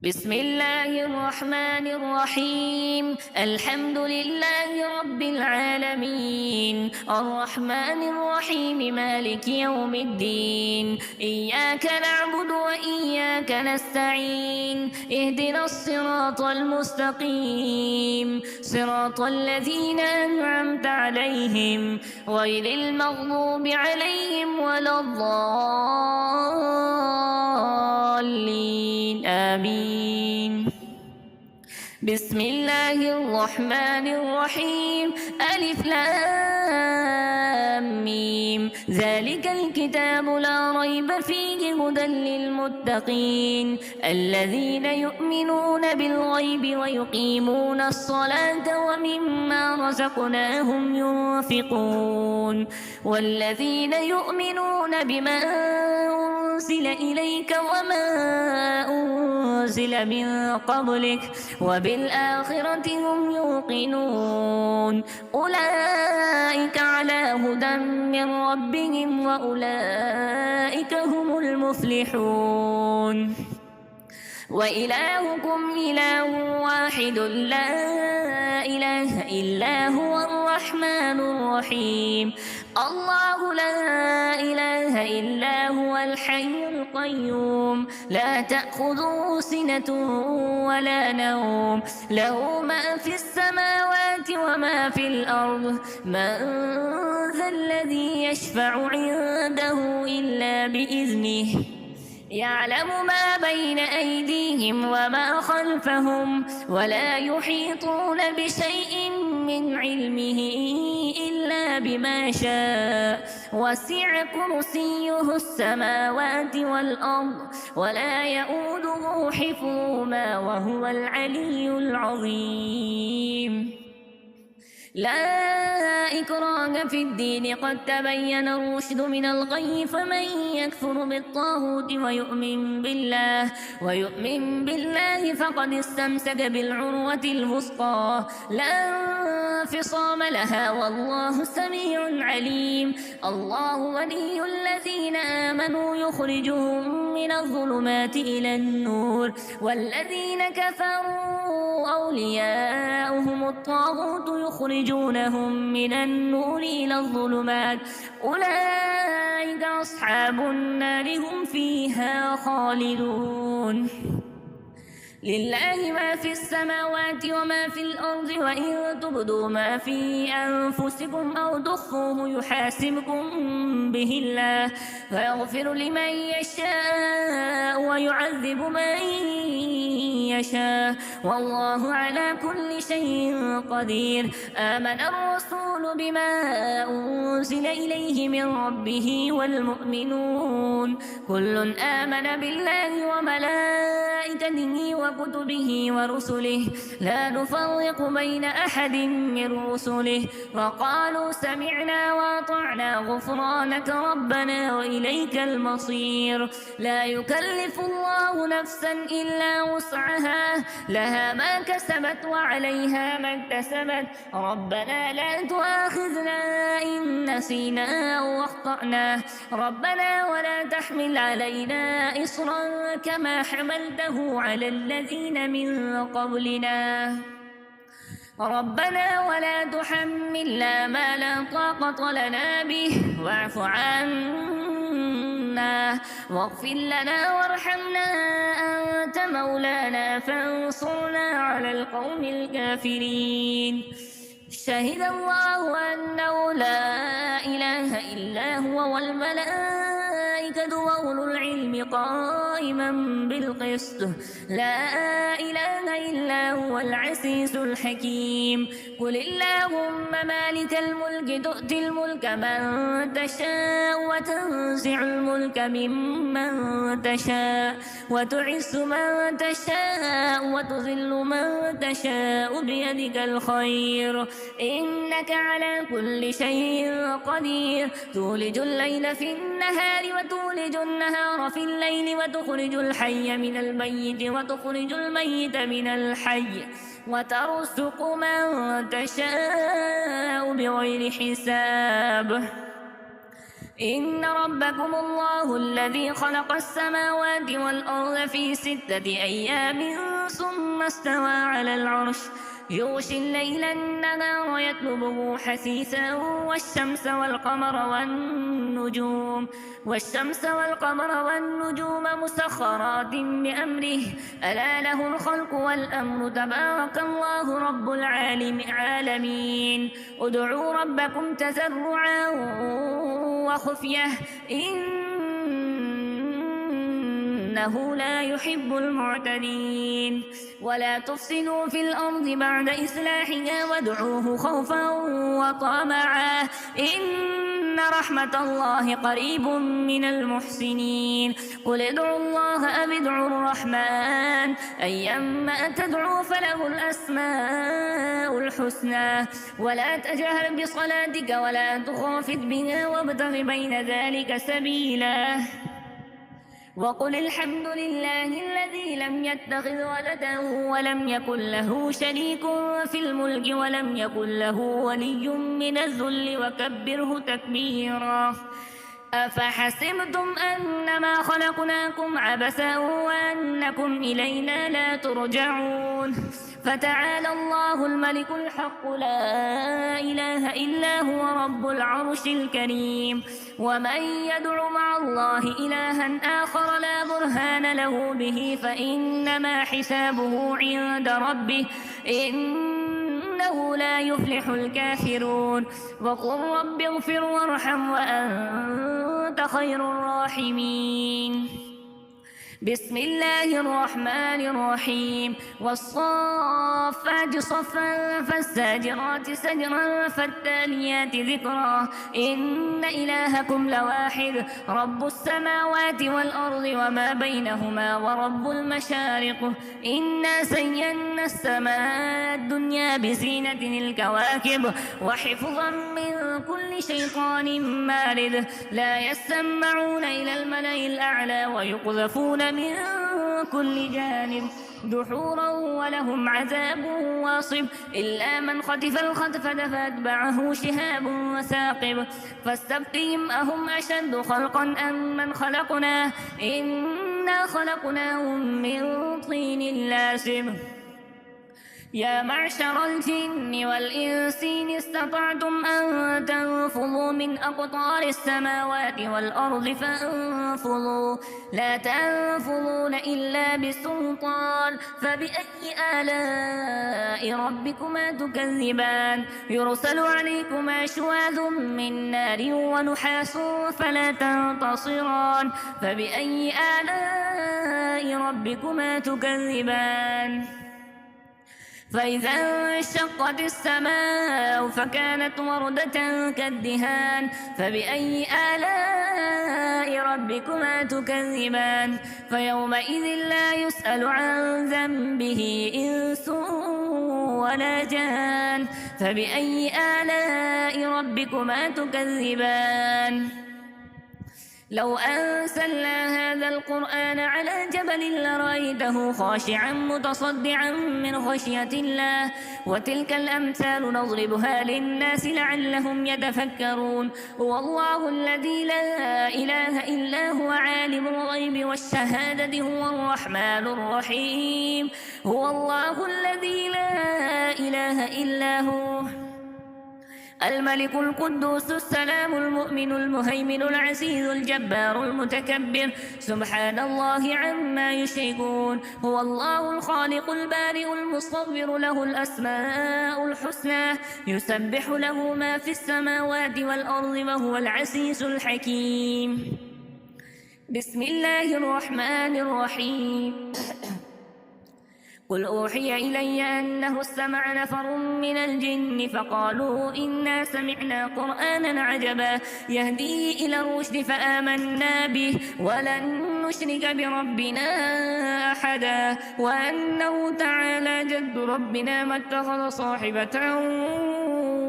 بسم الله الرحمن الرحيم. الحمد لله رب العالمين، الرحمن الرحيم، مالك يوم الدين. إياك نعبد وإياك نستعين، اهدنا الصراط المستقيم، صراط الذين أنعمت عليهم غير المغضوب عليهم ولا الضالين، آمين. بسم الله الرحمن الرحيم. ألف لام ميم. ذلك الكتاب لا ريب فيه هدى للمتقين الذين يؤمنون بالغيب ويقيمون الصلاة ومما رزقناهم ينفقون والذين يؤمنون بما أنزل إليك وما أنزل من قبلك وبالآخرة هم يوقنون أولئك على هدى من ربهم وأولئك هم المفلحون. وإلهكم إله واحد لا إله إلا هو الرحمن الرحيم. الله لا إله إلا هو الحي القيوم لا تأخذه سنة ولا نوم له ما في السماوات وما في الأرض. من ذا الذي يشفع عنده إلا بإذنه يعلم ما بين أيديهم وما خلفهم ولا يحيطون بشيء من علمه إلا بما شاء وسع كرسيه السماوات والأرض ولا يؤوده حفظهما وهو العلي العظيم. لا إكراه في الدين قد تبين الرشد من الغي فمن يكفر بالطاغوت ويؤمن بالله فقد استمسك بالعروة الوثقى لا انفصام لها والله سميع عليم. الله ولي الذين آمنوا يخرجهم من الظلمات إلى النور والذين كفروا أولياؤهم الطاغوت يخرجونهم من النور إلى الظلمات أولئك أصحاب النار هم فيها خالدون. لله ما في السماوات وما في الأرض وإن تبدوا ما في أنفسكم أو تخفوه يحاسبكم به الله فيغفر لمن يشاء ويعذب من يشاء والله على كل شيء قدير. آمن الرسول بما أنزل إليه من ربه والمؤمنون كل آمن بالله وملائكته وكتبه ورسله لا نفرق بين أحد من رسله وقالوا سمعنا وأطعنا غفرانك ربنا وإليك المصير. لا يكلف الله نفسا إلا وسعها لها ما كسبت وعليها ما اكتسبت ربنا لا تؤاخذنا إن نسينا أو أخطأنا ربنا ولا تحمل علينا إصرا كما حملته على الذين من قبلنا ربنا ولا تحملنا ما لا طاقة لنا به واعف عنا واغفر لنا وارحمنا أنت مولانا فانصرنا على القوم الكافرين. شهد الله أنه لا إله إلا هو والملائكة وأولو العلم قائما بالقسط لا إله إلا هو العزيز الحكيم. قل اللهم مالك الملك تؤتي الملك من تشاء وتنزع الملك ممن تشاء وتعز من تشاء وتذل من تشاء بيدك الخير إنك على كل شيء قدير. تولج الليل في النهار وتولج النهار في الليل وتخرج الحي من الميت وتخرج الميت من الحي وترزق من تشاء بغير حساب. إن ربكم الله الذي خلق السماوات والأرض في 6 أيام ثم استوى على العرش يغشي الليل النهار يطلبه حثيثا والشمس والقمر والنجوم مسخرات بأمره ألا له الخلق والأمر تبارك الله رب العالمين ادعوا ربكم تضرعا وخفية إنه لا يحب المعتدين ولا تفسدوا في الأرض بعد إصلاحها وادعوه خوفا وطمعا إن رحمة الله قريب من المحسنين قل ادعوا الله أم ادعوا الرحمن أيما تدعوا فله الأسماء الحسنى ولا تجهر بصلاتك ولا تخافت بها وابتغ بين ذلك سبيلا وقل الحمد لله الذي لم يتخذ ولدا ولم يكن له شريك في الملك ولم يكن له ولي من الذل وكبره تكبيرا أفحسبتم أنما خلقناكم عبثا وأنكم إلينا لا ترجعون فتعالى الله الملك الحق لا إله إلا هو رب العرش الكريم ومن يدع مع الله إلها آخر لا برهان له به فإنما حسابه عند ربه إنه لا يفلح الكافرون وقل رب اغفر وارحم وأنت خير الراحمين بسم الله الرحمن الرحيم والصافات صفا فالزاجرات سجرا فالتاليات ذكرا إن إلهكم لواحد رب السماوات والأرض وما بينهما ورب المشارق إنا زينا السماء الدنيا بزينة الكواكب وحفظا من كل شيطان مارد لا يسمعون إلى الملأ الأعلى ويقذفون من كل جانب دحورا ولهم عذاب واصب إلا من خطف الخطفة فأتبعه شهاب وثاقب فاستفتهم أهم أشد خلقا أم من خلقنا إنا خلقناهم من طين لازب يا معشر الجن والإنس إن استطعتم أن تنفذوا من أقطار السماوات والأرض فانفذوا لا تنفذون إلا بسلطان فبأي آلاء ربكما تكذبان يرسل عليكما شواذ من نار ونحاس فلا تنتصران فبأي آلاء ربكما تكذبان فإذا انشقت السماء فكانت وردة كالدهان فبأي آلاء ربكما تكذبان فيومئذ لا يسأل عن ذنبه إنس ولا جان فبأي آلاء ربكما تكذبان لو أنزلنا هذا القرآن على جبل لرأيته خاشعا متصدعا من خشية الله وتلك الأمثال نضربها للناس لعلهم يتفكرون هو الله الذي لا إله إلا هو عالم الغيب والشهادة هو الرحمن الرحيم هو الله الذي لا إله إلا هو الملك القدوس السلام المؤمن المهيمن العزيز الجبار المتكبر سبحان الله عما يشركون هو الله الخالق البارئ المصور له الأسماء الحسنى يسبح له ما في السماوات والأرض وهو العزيز الحكيم بسم الله الرحمن الرحيم قل أوحي إلي أنه استمع نفر من الجن فقالوا إنا سمعنا قرآنا عجبا يهدي إلى الرشد فآمنا به ولن نشرك بربنا أحدا وأنه تعالى جد ربنا ما اتخذ صاحبة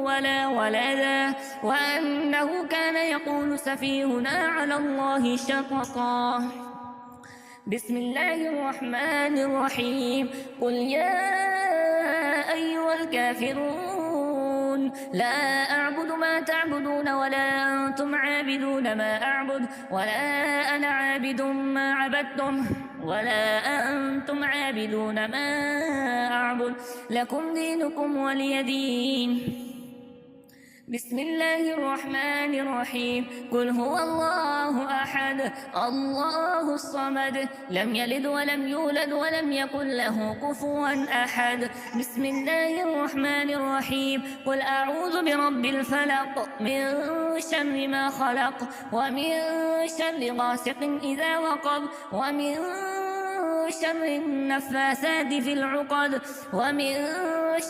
ولا ولدا وأنه كان يقول سفيهنا على الله شططا بسم الله الرحمن الرحيم قل يا أيها الكافرون تعبدون لا أعبد ما تعبدون ولا أنتم عابدون ما أعبد ولا أنا عابد ما عبدتم ولا أنتم عابدون ما أعبد لكم دينكم ولي دين. بسم الله الرحمن الرحيم قل هو الله أحد الله الصمد لم يلد ولم يولد ولم يكن له كفوا أحد. بسم الله الرحمن الرحيم قل أعوذ برب الفلق من شر ما خلق ومن شر غاسق إذا وقب ومن شر النفاثات في العقد ومن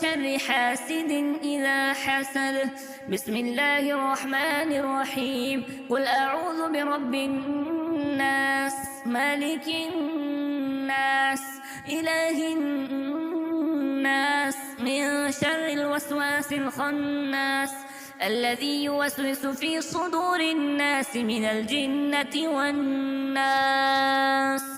شر حاسد إذا حسد. بسم الله الرحمن الرحيم قل أعوذ برب الناس مالك الناس إله الناس من شر الوسواس الخناس الذي يوسوس في صدور الناس من الجنة والناس.